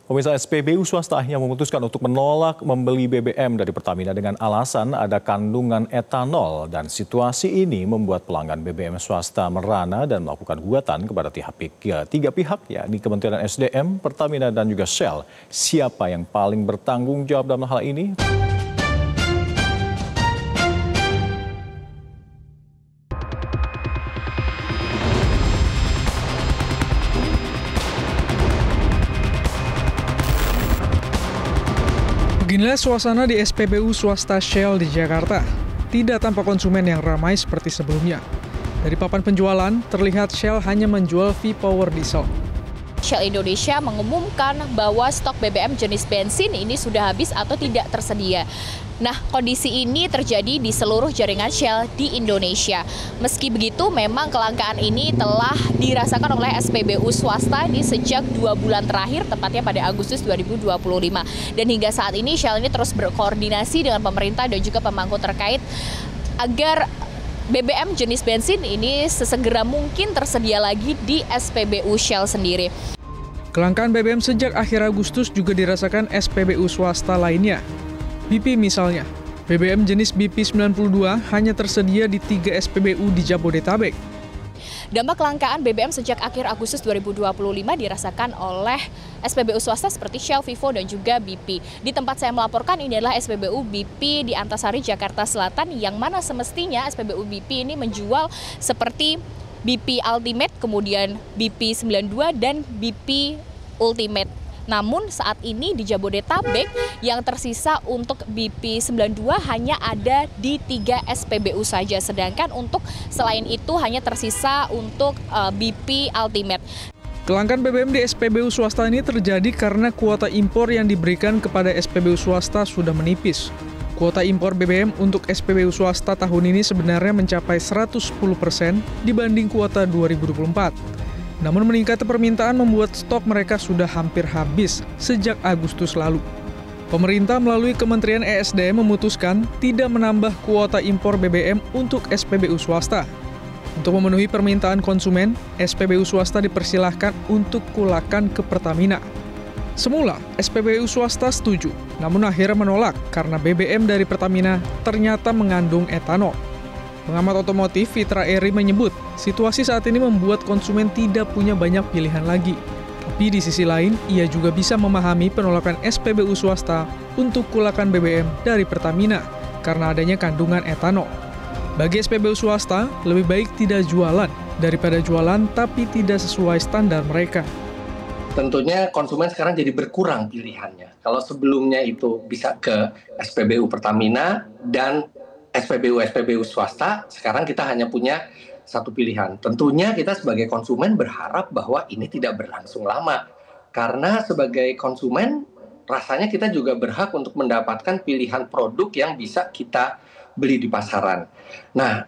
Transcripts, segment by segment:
Pemirsa, SPBU swasta akhirnya memutuskan untuk menolak membeli BBM dari Pertamina dengan alasan ada kandungan etanol. Dan situasi ini membuat pelanggan BBM swasta merana dan melakukan gugatan kepada tiga pihak, yakni Kementerian SDM, Pertamina, dan juga Shell. Siapa yang paling bertanggung jawab dalam hal ini? Beginilah suasana di SPBU swasta Shell di Jakarta. Tidak tanpa konsumen yang ramai seperti sebelumnya. Dari papan penjualan, terlihat Shell hanya menjual V-Power Diesel. Shell Indonesia mengumumkan bahwa stok BBM jenis bensin ini sudah habis atau tidak tersedia. Nah, kondisi ini terjadi di seluruh jaringan Shell di Indonesia. Meski begitu, memang kelangkaan ini telah dirasakan oleh SPBU swasta di sejak 2 bulan terakhir, tepatnya pada Agustus 2025. Dan hingga saat ini Shell ini terus berkoordinasi dengan pemerintah dan juga pemangku terkait agar BBM jenis bensin ini sesegera mungkin tersedia lagi di SPBU Shell sendiri. Kelangkaan BBM sejak akhir Agustus juga dirasakan SPBU swasta lainnya. BP misalnya, BBM jenis BP 92 hanya tersedia di 3 SPBU di Jabodetabek. Dampak kelangkaan BBM sejak akhir Agustus 2025 dirasakan oleh SPBU swasta seperti Shell, Vivo, dan juga BP. Di tempat saya melaporkan ini adalah SPBU BP di Antasari, Jakarta Selatan, yang mana semestinya SPBU BP ini menjual seperti BP Ultimate, kemudian BP 92, dan BP Ultimate. Namun saat ini di Jabodetabek yang tersisa untuk BP 92 hanya ada di 3 SPBU saja. Sedangkan untuk selain itu hanya tersisa untuk BP Ultimate. Kelangkaan BBM di SPBU swasta ini terjadi karena kuota impor yang diberikan kepada SPBU swasta sudah menipis. Kuota impor BBM untuk SPBU swasta tahun ini sebenarnya mencapai 110% dibanding kuota 2024. Namun meningkatnya permintaan membuat stok mereka sudah hampir habis sejak Agustus lalu. Pemerintah melalui Kementerian ESDM memutuskan tidak menambah kuota impor BBM untuk SPBU swasta. Untuk memenuhi permintaan konsumen, SPBU swasta dipersilahkan untuk kulakan ke Pertamina. Semula, SPBU swasta setuju, namun akhirnya menolak karena BBM dari Pertamina ternyata mengandung etanol. Pengamat otomotif Fitra Eri menyebut, situasi saat ini membuat konsumen tidak punya banyak pilihan lagi. Tapi di sisi lain, ia juga bisa memahami penolakan SPBU swasta untuk kulakan BBM dari Pertamina karena adanya kandungan etanol. Bagi SPBU swasta, lebih baik tidak jualan daripada jualan tapi tidak sesuai standar mereka. Tentunya konsumen sekarang jadi berkurang pilihannya. Kalau sebelumnya itu bisa ke SPBU Pertamina dan SPBU swasta, sekarang kita hanya punya satu pilihan. Tentunya kita sebagai konsumen berharap bahwa ini tidak berlangsung lama. Karena sebagai konsumen, rasanya kita juga berhak untuk mendapatkan pilihan produk yang bisa kita beli di pasaran. Nah,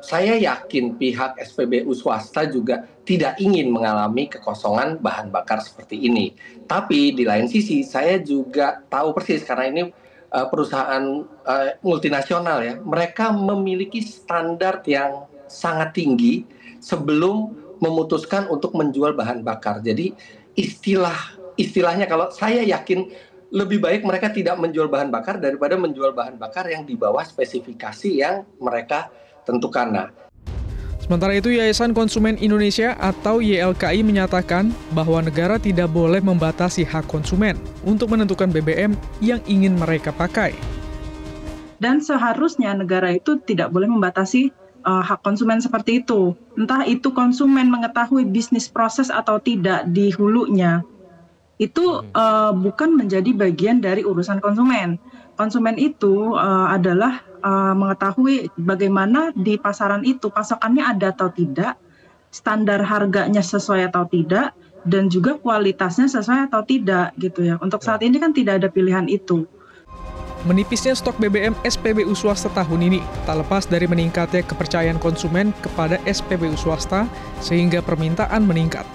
saya yakin pihak SPBU swasta juga tidak ingin mengalami kekosongan bahan bakar seperti ini. Tapi di lain sisi, saya juga tahu persis karena ini perusahaan multinasional ya, mereka memiliki standar yang sangat tinggi sebelum memutuskan untuk menjual bahan bakar. Jadi istilahnya kalau saya yakin lebih baik mereka tidak menjual bahan bakar daripada menjual bahan bakar yang di bawah spesifikasi yang mereka tentukan. Nah, sementara itu, Yayasan Konsumen Indonesia atau YLKI menyatakan bahwa negara tidak boleh membatasi hak konsumen untuk menentukan BBM yang ingin mereka pakai. Dan seharusnya negara itu tidak boleh membatasi hak konsumen seperti itu. Entah itu konsumen mengetahui bisnis proses atau tidak di hulunya. Itu bukan menjadi bagian dari urusan konsumen. Konsumen itu adalah mengetahui bagaimana di pasaran itu pasokannya ada atau tidak, standar harganya sesuai atau tidak, dan juga kualitasnya sesuai atau tidak gitu ya. Untuk saat ini kan tidak ada pilihan itu. Menipisnya stok BBM SPBU swasta tahun ini tak lepas dari meningkatnya kepercayaan konsumen kepada SPBU swasta sehingga permintaan meningkat.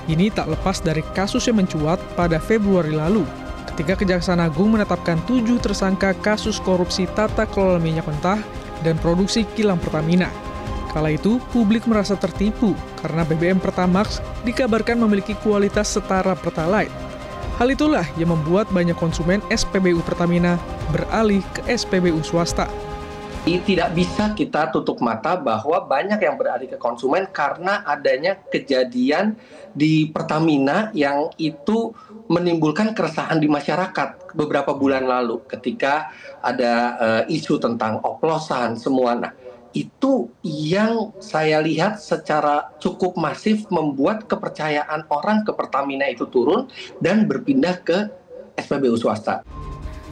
Ini tak lepas dari kasus yang mencuat pada Februari lalu, ketika Kejaksaan Agung menetapkan 7 tersangka kasus korupsi tata kelola minyak mentah dan produksi kilang Pertamina. Kala itu, publik merasa tertipu karena BBM Pertamax dikabarkan memiliki kualitas setara Pertalite. Hal itulah yang membuat banyak konsumen SPBU Pertamina beralih ke SPBU swasta. Tidak bisa kita tutup mata bahwa banyak yang beralih ke konsumen karena adanya kejadian di Pertamina yang itu menimbulkan keresahan di masyarakat beberapa bulan lalu ketika ada isu tentang oplosan semua. Nah, itu yang saya lihat secara cukup masif membuat kepercayaan orang ke Pertamina itu turun dan berpindah ke SPBU swasta.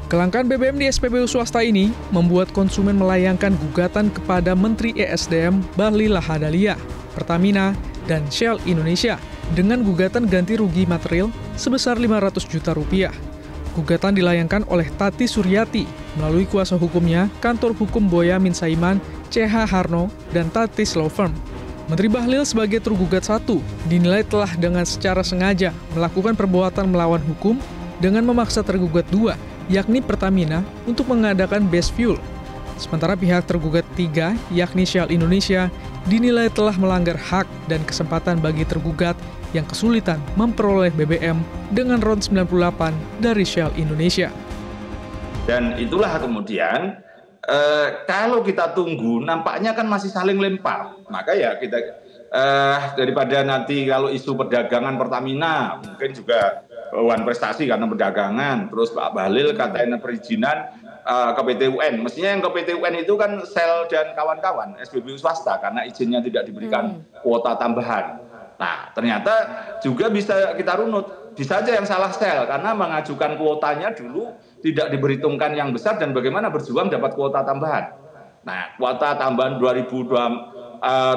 Kelangkaan BBM di SPBU swasta ini membuat konsumen melayangkan gugatan kepada Menteri ESDM Bahlil Lahadalia, Pertamina, dan Shell Indonesia dengan gugatan ganti rugi material sebesar Rp500 juta. Gugatan dilayangkan oleh Tati Suryati melalui kuasa hukumnya Kantor Hukum Boyamin Saiman, CH Harno, dan Tatis Law Firm. Menteri Bahlil sebagai tergugat 1 dinilai telah dengan secara sengaja melakukan perbuatan melawan hukum dengan memaksa tergugat 2, yakni Pertamina, untuk mengadakan base fuel. Sementara pihak tergugat 3, yakni Shell Indonesia, dinilai telah melanggar hak dan kesempatan bagi tergugat yang kesulitan memperoleh BBM dengan RON 98 dari Shell Indonesia. Dan itulah kemudian kalau kita tunggu, nampaknya kan masih saling lempar. Maka ya kita daripada nanti kalau isu perdagangan Pertamina, mungkin juga Wan prestasi karena perdagangan, terus Pak Bahlil katanya perizinan ke PT UN. Mestinya yang ke PT UN itu kan Shell dan kawan-kawan, SPBU swasta, karena izinnya tidak diberikan kuota tambahan. Nah, ternyata juga bisa kita runut. Bisa aja yang salah Shell, karena mengajukan kuotanya dulu tidak diperhitungkan yang besar dan bagaimana berjuang dapat kuota tambahan. Nah, kuota tambahan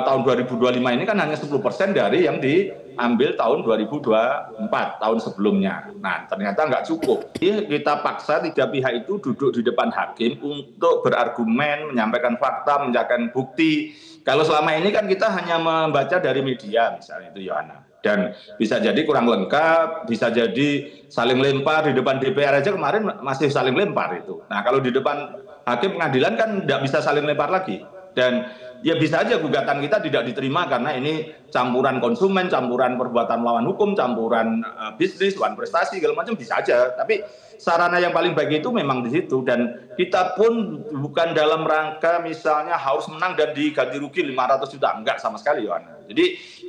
tahun 2025 ini kan hanya 10% dari yang diambil tahun 2024, tahun sebelumnya. Nah, ternyata nggak cukup. Jadi kita paksa 3 pihak itu duduk di depan hakim untuk berargumen, menyampaikan fakta, menyampaikan bukti. Kalau selama ini kan kita hanya membaca dari media, misalnya itu Yohana. Dan bisa jadi kurang lengkap, bisa jadi saling lempar di depan DPR aja kemarin masih saling lempar itu. Nah, kalau di depan hakim pengadilan kan nggak bisa saling lempar lagi. Dan ya bisa aja gugatan kita tidak diterima karena ini campuran konsumen, campuran perbuatan melawan hukum, campuran bisnis, wan prestasi, segala macam bisa aja. Tapi sarana yang paling baik itu memang di situ. Dan kita pun bukan dalam rangka misalnya harus menang dan diganti rugi 500 juta. Enggak sama sekali, Yohana. Jadi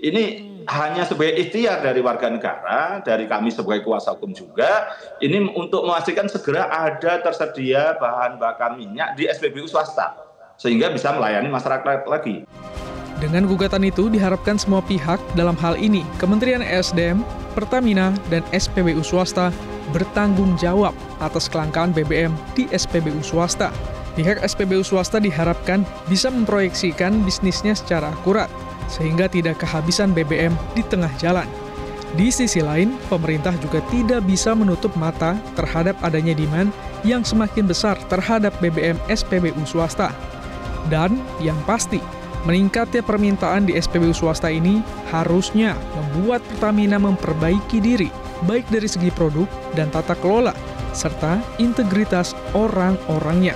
ini hanya sebagai ikhtiar dari warga negara, dari kami sebagai kuasa hukum juga, ini untuk memastikan segera ada tersedia bahan bakar minyak di SPBU swasta, sehingga bisa melayani masyarakat lagi. Dengan gugatan itu diharapkan semua pihak, dalam hal ini Kementerian ESDM, Pertamina, dan SPBU swasta bertanggung jawab atas kelangkaan BBM di SPBU swasta. Pihak SPBU swasta diharapkan bisa memproyeksikan bisnisnya secara akurat, sehingga tidak kehabisan BBM di tengah jalan. Di sisi lain, pemerintah juga tidak bisa menutup mata terhadap adanya demand yang semakin besar terhadap BBM SPBU swasta. Dan yang pasti, meningkatnya permintaan di SPBU swasta ini harusnya membuat Pertamina memperbaiki diri, baik dari segi produk dan tata kelola, serta integritas orang-orangnya.